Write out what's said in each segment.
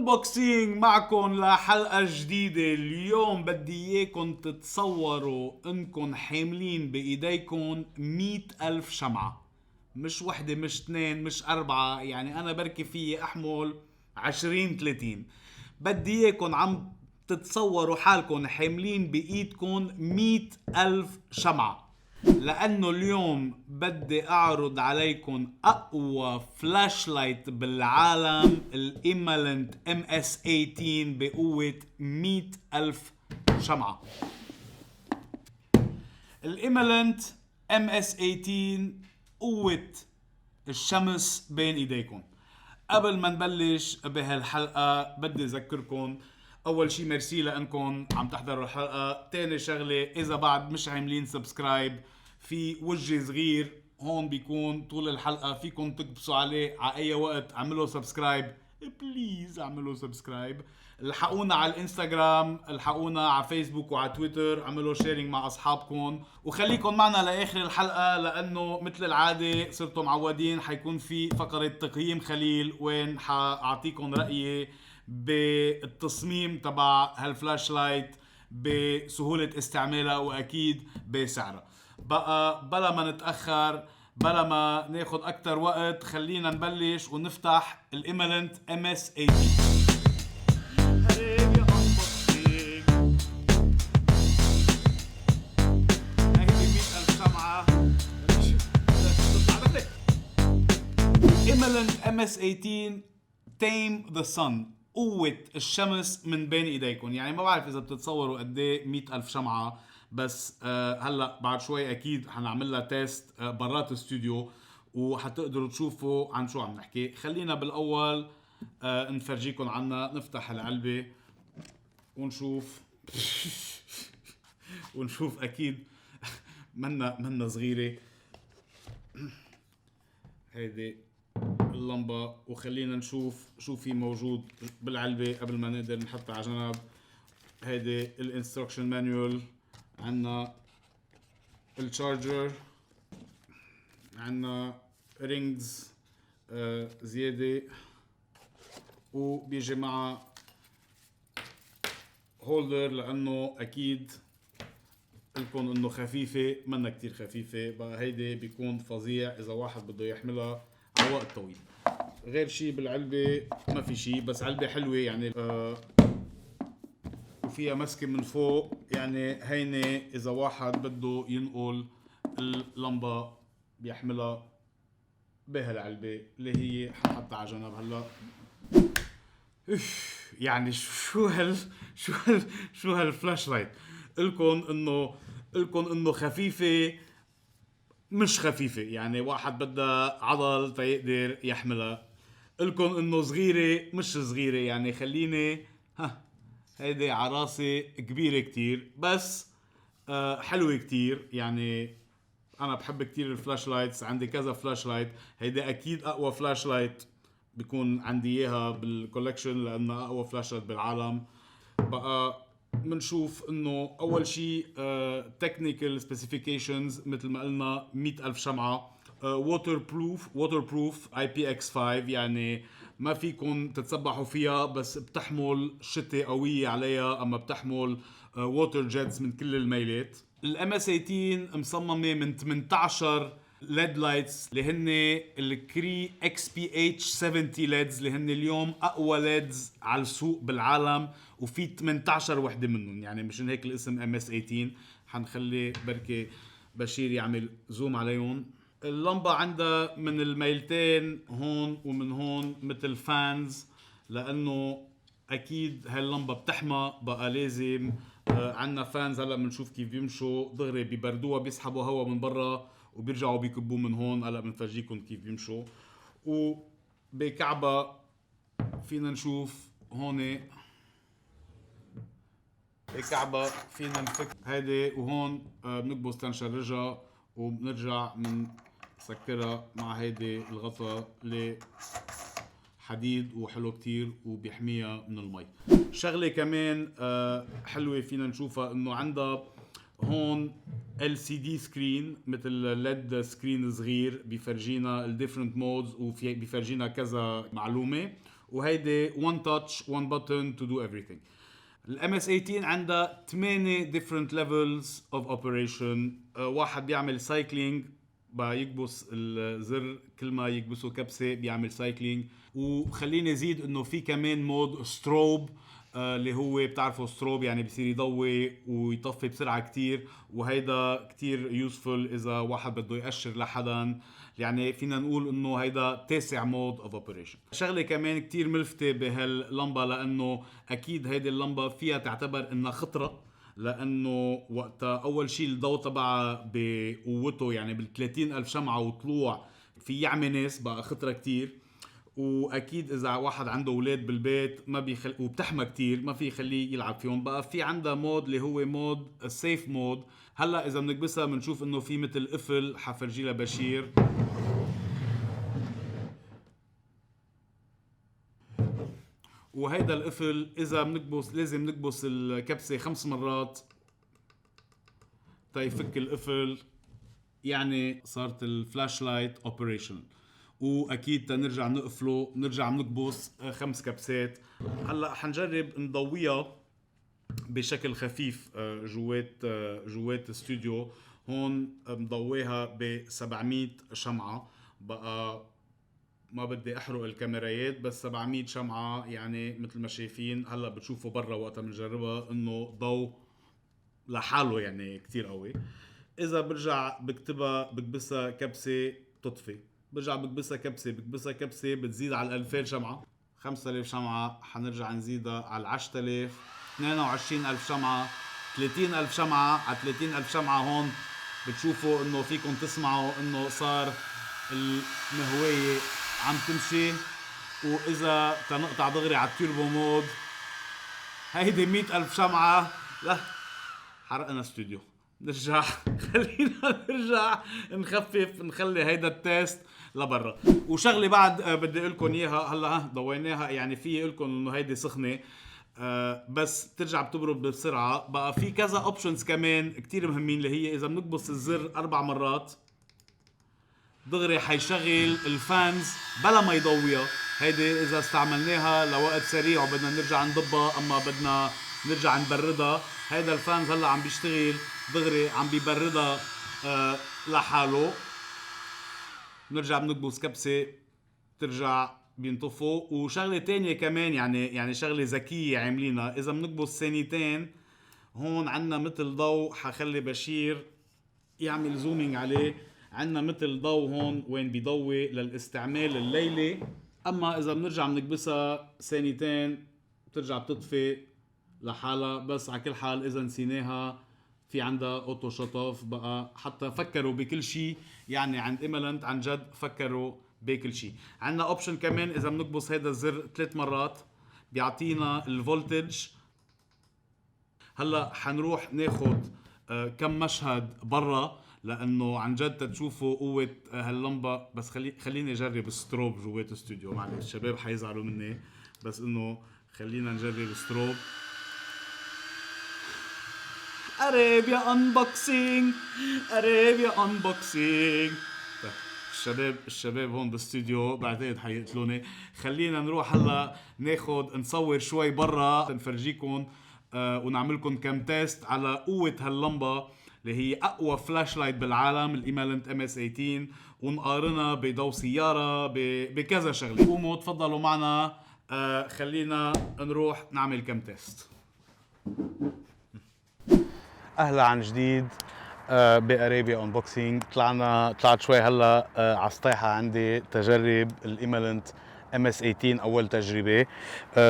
انبوكسينج معكم لحلقة جديدة. اليوم بدي اياكم تتصوروا انكم حاملين بايديكم 100,000 شمعة. مش وحدة، مش اثنين، مش اربعة، يعني انا بركي فيي احمل 20-30. بدي اياكم عم تتصوروا حالكم حاملين بايدكم 100,000 شمعة، لانه اليوم بدي اعرض عليكم اقوى فلاش لايت بالعالم، الايمالنت MS-18 بقوة 100,000 شمعة. الايمالنت MS-18 قوة الشمس بين ايديكم. قبل ما نبلش بهالحلقة بدي اذكركم اول شي ميرسي لانكم عم تحضروا الحلقة. تاني شغلة، اذا بعد مش عاملين سبسكرايب، في وجه صغير هون بيكون طول الحلقة، فيكم تكبسوا عليه على اي وقت. اعملوا سبسكرايب بليز، اعملوا سبسكرايب. الحقونا على الانستغرام، الحقونا على فيسبوك وعلى تويتر، اعملوا شيرينج مع اصحابكم، وخليكم معنا لاخر الحلقة لانه مثل العادة صرتوا معودين حيكون في فقرة تقييم خليل وين حاعطيكم رأيي بالتصميم تبع هالفلاش لايت، بسهولة استعمالها، واكيد بسعرها. بقى بلا ما نتأخر، بلا ما ناخد اكتر وقت، خلينا نبلش ونفتح الايمالنت MS-18. ايمالنت MS-18 تيم ذا صن، قوة الشمس من بين ايديكم. يعني ما بعرف اذا بتتصوروا قد ايه 100,000 شمعة، بس هلا بعد شوي اكيد حنعمل لها تيست برات الاستوديو وحتقدروا تشوفوا عن شو عم نحكي. خلينا بالاول نفرجيكم عنا. نفتح العلبة ونشوف ونشوف اكيد منا صغيرة هيدي اللمبة، وخلينا نشوف شو في موجود بالعلبة قبل ما نقدر نحطها على جنب. هيدي الانستركشن مانيول، عنا الشارجر، عنا رينجز زيادة، وبيجي معها هولدر لانه اكيد لكم انه خفيفة، منا كتير خفيفة. بقى هيدي بيكون فظيع اذا واحد بده يحملها على وقت طويل. غير شي بالعلبة ما في شي، بس علبة حلوة يعني وفيها مسكة من فوق، يعني هينة اذا واحد بده ينقل اللمبة بيحملها بهالعلبة اللي هي حنحطها على جنب هلا. يعني شو هالفلاش لايت. الكم انه خفيفة مش خفيفة، يعني واحد بدها عضل تيقدر يحملها. الكم انه صغيرة مش صغيرة، يعني خليني هيدي عراسة كبيرة كتير، بس حلوة كتير. يعني انا بحب كتير الفلاش لايتس، عندي كذا فلاش لايت. هيدي اكيد اقوى فلاش لايت بيكون عندي اياها بالكولكشن لانها اقوى فلاش لايت بالعالم. بقى منشوف انه اول شيء تكنيكال سبيسيفيكيشنز مثل ما قلنا 100,000 شمعة، ووتر بروف IPX5، يعني ما فيكم تتسبحوا فيها، بس بتحمل شتة قوية عليها، اما بتحمل ووتر جيتس من كل الميلات. MS-18 مصممة من 18 ليد لايتس اللي هن الكري XPH70 ليدز، اللي هن اليوم اقوى ليدز على السوق بالعالم، وفي 18 وحده منهم. يعني مشان هيك الاسم MS-18. حنخلي بركي بشير يعمل زوم عليهم. اللمبة عندها من الميلتين هون ومن هون مثل فانز، لانه اكيد هاللمبة بتحمى. بقى لازم عنا فانز. هلا بنشوف كيف بيمشوا دغري، ببردوها بيسحبوا هوا من برا وبيرجعوا بيكبوه من هون. هلا بنفرجيكم كيف بيمشوا. وبكعبة فينا نشوف هون بكعبة فينا نفك هيدي، وهون بنكبس تنشرجها وبنرجع من سكرها مع هيدي الغطاء اللي حديد وحلو كتير وبيحميها من المي. شغلة كمان حلوة فينا نشوفها انه عندها هون LCD سكرين مثل LED سكرين صغير، بيفرجينا الديفرنت مودز وبيفرجينا كذا معلومة. وهيدي one touch one button to do everything. الام اس 18 عندها 8 different levels of operation. واحد بيعمل سايكلينج، بيكبس الزر كل ما يكبسه كبسه بيعمل سايكلينج. وخليني ازيد انه في كمان مود ستروب، اللي هو بتعرفوا ستروب يعني بصير يضوي ويطفي بسرعه كتير، وهيدا كتير يوسفل اذا واحد بده يأشر لحدا. يعني فينا نقول انه هيدا تاسع مود اوف اوبريشن. شغله كمان كتير ملفتة بهاللمبه، لانه اكيد هيدي اللمبه فيها تعتبر انها خطره، لانه وقتها اول شيء الضوء تبعها بقوته يعني بال30 الف شمعه وطلوع في يعمي ناس، بقى خطره كتير. واكيد اذا واحد عنده اولاد بالبيت ما وبتحمى كتير ما في يخليه يلعب فيهم. بقى في عندها مود اللي هو مود السيف مود. هلا اذا بنكبسها بنشوف انه في مثل قفل، حفرجي لبشير. وهيدا القفل اذا بنكبس لازم نكبس الكبسه 5 مرات تيفك القفل، يعني صارت الفلاش لايت اوبريشن. واكيد تنرجع نقفله نرجع نكبس 5 كبسات. هلا حنجرب نضويها بشكل خفيف جوات استوديو. هون مضويها ب 700 شمعة. بقى ما بدي احرق الكاميرايات، بس 700 شمعة يعني مثل ما شايفين هلا بتشوفوا برا وقت بنجربها انه ضوء لحاله يعني كتير قوي. اذا برجع بكتبها بكبسها كبسة بتطفي، برجع بكبسها كبسة بتزيد على 2000 شمعة. 5000 شمعة حنرجع نزيدها على 10000، 22000 شمعة، 30000 شمعة. على 30000 شمعة هون بتشوفوا انه فيكم تسمعوا انه صار المهوية عم تمشي. واذا تنقطع دغري على التيربو مود هيدي 100000 شمعة. لا حرقنا استوديو. نرجع خلينا نرجع نخفف نخلي هيدا التيست لبرا. وشغله بعد بدي اقول لكم اياها. هلا ضويناها يعني في لكم انه هيدي سخنه، بس ترجع بتبرد بسرعه. بقى في كذا اوبشنز كمان كتير مهمين، اللي هي اذا بنكبس الزر 4 مرات دغري حيشغل الفانز بلا ما يضويها. هيدي اذا استعملناها لوقت سريع وبدنا نرجع نضبها، اما بدنا نرجع نبردها، هيدا الفانز هلا عم بيشتغل دغري عم بيبردها لحاله. بنرجع بنكبس كبسه ترجع بينطفوا. وشغله تانية كمان يعني شغله ذكيه عاملينها، اذا بنكبس ثانيتين هون عنا مثل ضوء. حخلي بشير يعمل زومينج عليه. عندنا مثل ضوء هون وين بيضوي للاستعمال الليلي. اما اذا بنرجع بنكبسها ثانيتين بترجع بتطفي لحالها. بس على كل حال اذا نسيناها في عندها اوتو شوت اوف. بقى حتى فكروا بكل شيء يعني عند ايميلنت، عن جد فكروا بكل شيء. عندنا اوبشن كمان اذا بنكبس هيدا الزر 3 مرات بيعطينا الفولتج. هلا حنروح ناخد كم مشهد برا، لانه عن جد تشوفوا قوه هاللمبه. بس خليني اجرب الستروب جوات الاستوديو. معلش الشباب حيزعلوا مني، بس انه خلينا نجرب الستروب. اريبيا انبوكسينج، اريبيا انبوكسينج. الشباب هون بالاستوديو بعتقد حيقتلوني. خلينا نروح هلا ناخد نصور شوي برا نفرجيكم ونعملكم كم تيست على قوة هاللمبة اللي هي اقوى فلاش لايت بالعالم، الايميلنت ام اس 18، ونقارنها بضوء سيارة بكذا شغلة. قوموا تفضلوا معنا، خلينا نروح نعمل كم تيست. اهلا عن جديد باريبيا انبوكسينج. طلعت شوي هلا على السطيحه عندي تجرب الايميلنت ام اس 18 اول تجربه.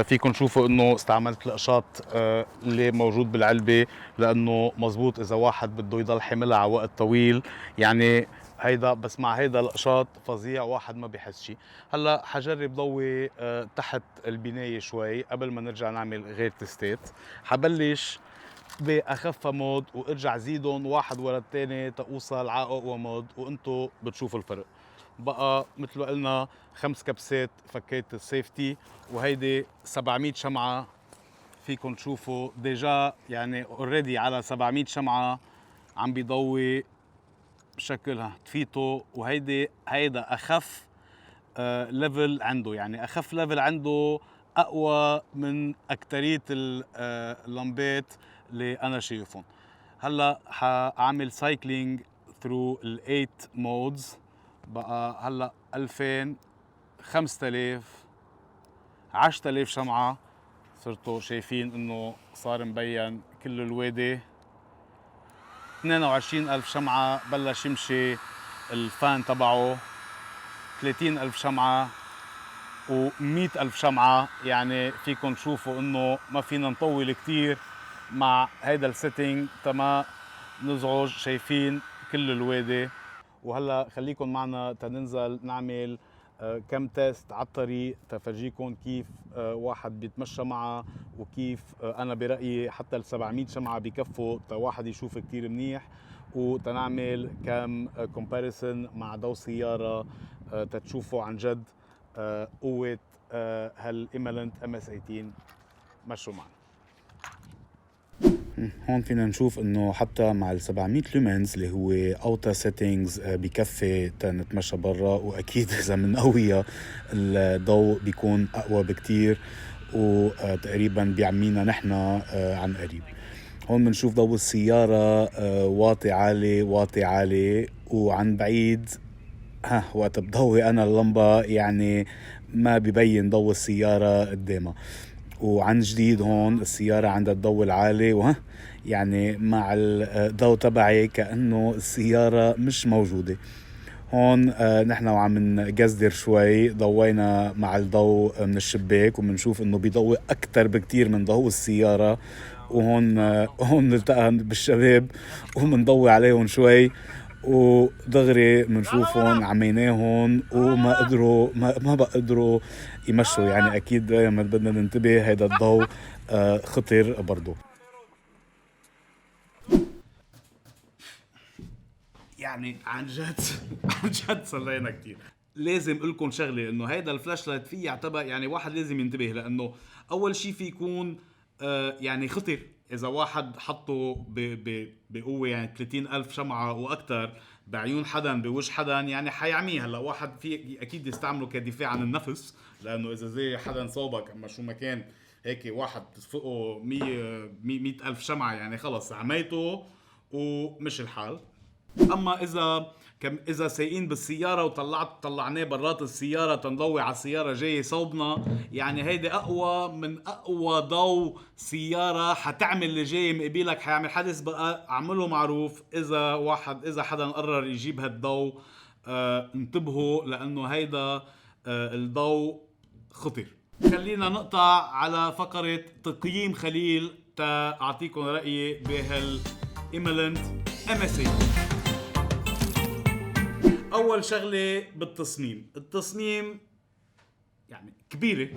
فيكم تشوفوا انه استعملت القشاط اللي موجود بالعلبه، لانه مزبوط اذا واحد بده يضل حاملها على وقت طويل يعني هيدا. بس مع هيدا القشاط فظيع، واحد ما بيحس شيء. هلا حجرب ضوي تحت البنايه شوي قبل ما نرجع نعمل غير تستات. حبلش باخف مود وارجع زيدهم واحد ورا الثاني توصل على اقوى مود، وانتو بتشوفوا الفرق. بقى مثل ما قلنا 5 كبسات فكيت السيفتي، وهيدي 700 شمعة. فيكم تشوفوا ديجا يعني اوريدي على 700 شمعة عم بيضوي بشكلها تفيتو. وهيدا اخف ليفل عنده، يعني اخف ليفل عنده اقوى من اكترية اللمبات اللي انا شايفهم. هلا حاعمل سايكلينج ثرو ال 8 مودز. بقى هلا 2000 5000 10000 شمعة. صرتوا شايفين انه صار مبين كل الوادي. 22000 شمعة بلش يمشي الفان تبعه. 30000 شمعة و100,000 شمعة. يعني فيكم تشوفوا انه ما فينا نطول كتير مع هيدا السيتنج تما نزعج. شايفين كل الوادي. وهلا خليكم معنا تننزل نعمل كم تيست على الطريق تفرجيكم كيف واحد بيتمشى معها، وكيف انا برأيي حتى ال 700 شمعة بكفوا واحد يشوف كتير منيح. وتنعمل كم كومباريسون مع ضوء سيارة تتشوفوا عن جد قوة هالإيميلنت MS-18. مشوا معنا. هون فينا نشوف انه حتى مع ال 700 لومنز اللي هو اوتا سيتنجز بكفي تنتمشى برا، واكيد اذا بنقويها الضوء بيكون اقوى بكتير وتقريبا بيعمينا نحن عن قريب. هون بنشوف ضوء السيارة واطي عالي واطي عالي، وعن بعيد وقت بضوي انا اللمبة يعني ما ببين ضوء السيارة قدامها. وعن جديد هون السيارة عندها الضوء العالي يعني مع الضوء تبعي كأنه السيارة مش موجودة. هون نحن وعم نقزدر شوي ضوينا مع الضوء من الشباك، ومنشوف انه بيضوي اكتر بكتير من ضوء السيارة. وهون هون نلتقى بالشباب ومنضوي عليهم شوي، ودغري منشوفهم عميناهم وما قدروا ما بقدروا يمشوا. يعني اكيد دائما بدنا ننتبه، هيدا الضوء خطر برضو. يعني عن جد عن جد صلينا كتير. لازم لكم شغله، انه هيدا الفلاش لايت فيه يعتبر يعني واحد لازم ينتبه، لانه اول شيء في يكون يعني خطر اذا واحد حطه بقوه يعني 30,000 شمعه واكثر بعيون حدا بوجه حدا، يعني حيعميه. هلا واحد في اكيد يستعمله كدفاع عن النفس، لانه اذا زي حدا صوبك اما شو ما كان هيك واحد تفوقه 100,000 شمعه، يعني خلص عميته ومش الحال. اما اذا سايقين بالسياره طلعناه برات السياره تنضوي على السياره جاي صوبنا، يعني هيدي اقوى من اقوى ضوء سياره حتعمل اللي جاي مقابلك حيعمل حادث. بقى اعمله معروف، اذا حدا قرر يجيب هالضوء انتبهوا، لانه هيدا الضوء خطر. خلينا نقطع على فقره تقييم خليل اعطيكم رايي بهالإيميلنت MSA. اول شغله بالتصميم. التصميم يعني كبيره،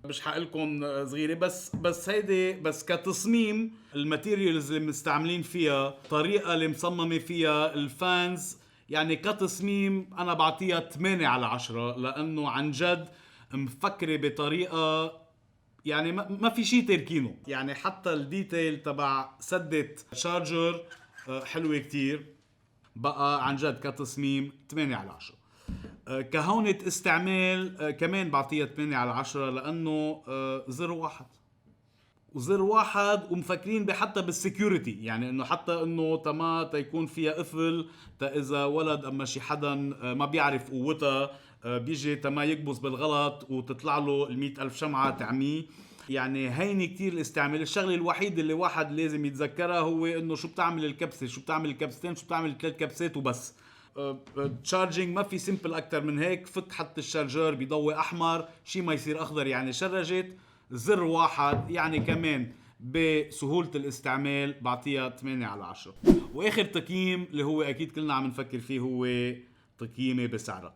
مش حقلكم صغيره، بس هيدي بس كتصميم. الماتيريالز اللي مستعملين فيها، الطريقه اللي مصممه فيها الفانز، يعني كتصميم انا بعطيها 8/10، لانه عن جد مفكره بطريقه يعني ما في شيء تركينه. يعني حتى الديتيل تبع سدة شارجر حلوه كتير. بقى عن جد كتصميم 8/10. كهونة استعمال كمان بعطيها 8/10، لأنه زر واحد ومفكرين حتى بالسكيورتي، يعني انه حتى انه تيكون فيها قفل اذا ولد اما شي حدا ما بيعرف قوتها بيجي ما يكبس بالغلط وتطلع له 100,000 شمعة تعميه. يعني هيني كتير الاستعمال. الشغله الوحيده اللي واحد لازم يتذكرها هو انه شو بتعمل الكبسه، شو بتعمل الكبستين، شو بتعمل 3 كبسات وبس. تشارجينج ما في سيمبل اكتر من هيك. فك حتى الشارجر بيضوي احمر، شي ما يصير اخضر يعني شرجت. زر واحد يعني كمان بسهولة الاستعمال بعطيها 8/10. واخر تقييم اللي هو اكيد كلنا عم نفكر فيه هو تقييمي بسعرها.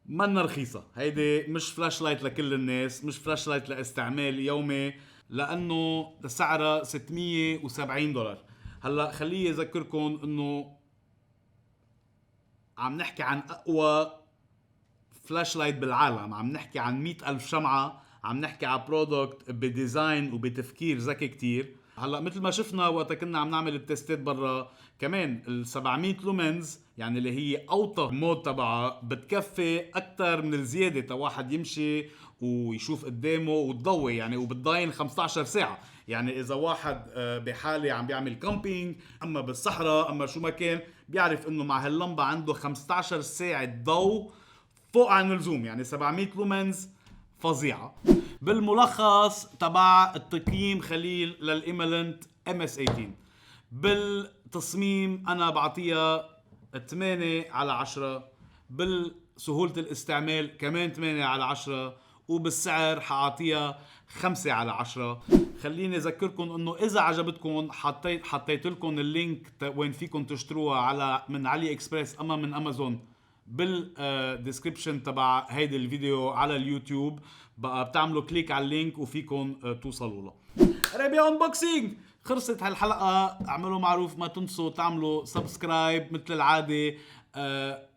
منا رخيصة هيدي، مش فلاش لايت لكل الناس، مش فلاش لايت لاستعمال يومي، لانه سعرها $670. هلا خليه اذكركم انه عم نحكي عن اقوى فلاش لايت بالعالم، عم نحكي عن 100,000 شمعة، عم نحكي على برودكت بديزاين وبتفكير ذكي كتير. هلا مثل ما شفنا وقت كنا عم نعمل التستات برا، كمان ال 700 لومنز يعني اللي هي اوطى مود تبعها بتكفي اكثر من الزياده تا واحد يمشي ويشوف قدامه وتضوي يعني، وبتضاين 15 ساعه. يعني اذا واحد بحاله عم بيعمل كامبينج اما بالصحراء اما شو ما كان، بيعرف انه مع هاللمبه عنده 15 ساعه ضوء فوق عن اللزوم. يعني 700 لومنز فظيعه. بالملخص تبع التقييم خليل للإيميلنت MS-18، بالتصميم أنا بعطيها 8/10، بالسهولة الاستعمال كمان 8/10، وبالسعر حاعطيها 5/10. خليني أذكركم أنه إذا عجبتكم حطيت لكم اللينك وين فيكم تشتروها على من علي إكسبريس أما من أمازون بالديسكريبشن تبع هيدا الفيديو على اليوتيوب. بقى بتعملوا كليك على اللينك وفيكم توصلوا له. قريبة انبوكسينج خلصت هالحلقة. اعملوا معروف ما تنسوا تعملوا سبسكرايب مثل العادة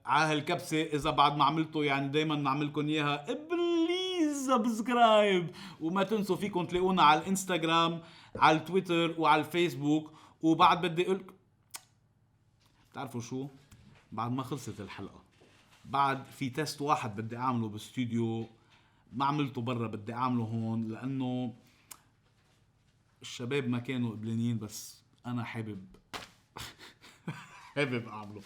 على هالكبسة. اذا بعد ما عملتوا يعني دايما نعملكم اياها بليز سبسكرايب. وما تنسوا فيكم تلاقونا على الانستغرام على التويتر وعلى الفيسبوك. وبعد بدي اقولك بتعرفوا شو، بعد ما خلصت الحلقة بعد في تيست واحد بدي اعمله باستوديو ما عملته برا، بدي اعمله هون لانه الشباب ما كانوا قبلانين، بس انا حابب حابب اعمله.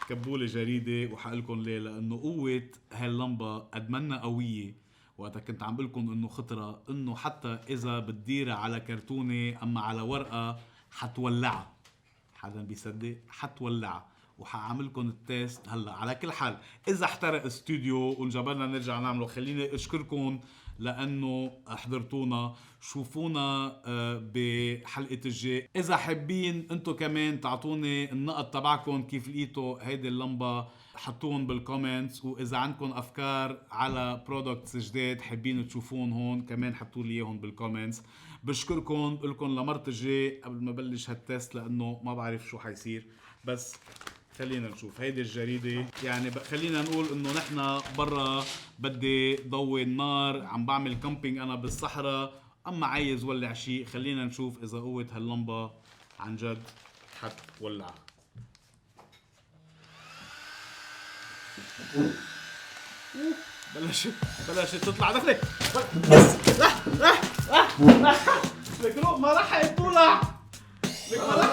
كبولي جريدة وحقلكن ليه، لانه قوة هاللمبة قد منا قوية. وقتا كنت عم بقلكن انه خطرة انه حتى اذا بتديرها على كرتونة اما على ورقة حتولعها. حدا بيصدق؟ حتولعها. وحاعملكم التيست هلا. على كل حال اذا احترق استوديو ونجبرنا نرجع نعمله، خليني اشكركم لانه حضرتونا. شوفونا بحلقة الجاي. اذا حابين انتو كمان تعطوني النقط تبعكم كيف لقيتوا هيدي اللمبة حطوهم بالكومنتس. واذا عندكم افكار على برودكتس جداد حابين تشوفون هون كمان حطوا لي اياهم بالكومنتس. بشكركم، بقولكم لمرة الجاي قبل ما بلش هالتست لانه ما بعرف شو حيصير. بس خلينا نشوف هيدي الجريدة. يعني خلينا نقول انه نحنا برا بدي ضوي النار، عم بعمل كامبينج انا بالصحراء اما عايز ولع شيء. خلينا نشوف اذا قوة هاللمبة عن جد حتولع. بلشت تطلع دخلي. بس لك ما راح تولع. لك ما راح